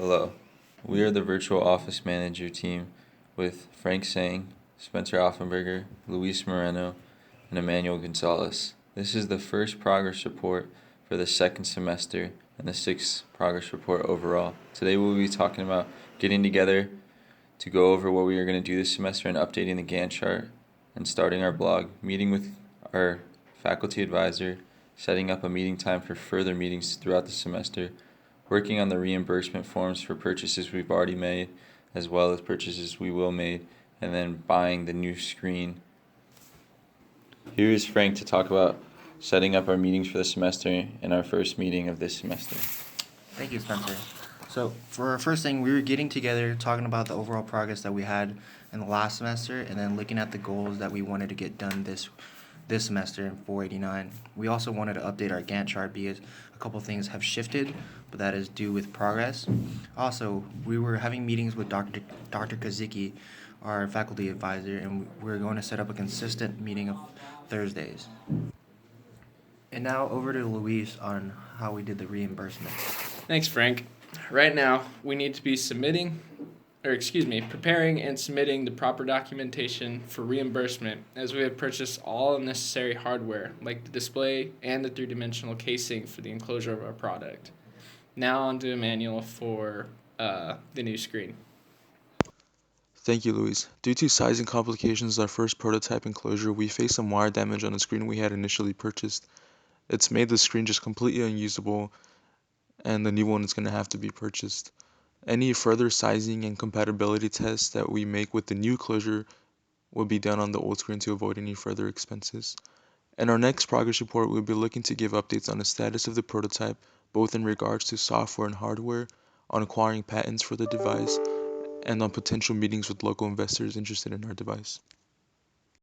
Hello. We are the virtual office manager team with Frank Sang, Spencer Offenberger, Luis Moreno, and Emmanuel Gonzalez. This is the first progress report for the second semester and the sixth progress report overall. Today we'll be talking about getting together to go over what we are going to do this semester and updating the Gantt chart and starting our blog, meeting with our faculty advisor, setting up a meeting time for further meetings throughout the semester, working on the reimbursement forms for purchases we've already made, as well as purchases we will make, and then buying the new screen. Here is Frank to talk about setting up our meetings for the semester and our first meeting of this semester. Thank you, Spencer. So for our first thing, we were getting together, talking about the overall progress that we had in the last semester, and then looking at the goals that we wanted to get done this semester in 489. We also wanted to update our Gantt chart because a couple things have shifted, but that is due with progress. Also, we were having meetings with Dr. Kazicki, our faculty advisor, and we're going to set up a consistent meeting of Thursdays. And now over to Luis on how we did the reimbursement. Thanks, Frank. Right now, we need to be preparing and submitting the proper documentation for reimbursement as we have purchased all necessary hardware, like the display and the three-dimensional casing for the enclosure of our product. Now on to Emmanuel for the new screen. Thank you, Luis. Due to sizing complications with our first prototype enclosure, we faced some wire damage on the screen we had initially purchased. It's made the screen just completely unusable, and the new one is going to have to be purchased. Any further sizing and compatibility tests that we make with the new closure will be done on the old screen to avoid any further expenses. In our next progress report, we'll be looking to give updates on the status of the prototype, both in regards to software and hardware, on acquiring patents for the device, and on potential meetings with local investors interested in our device.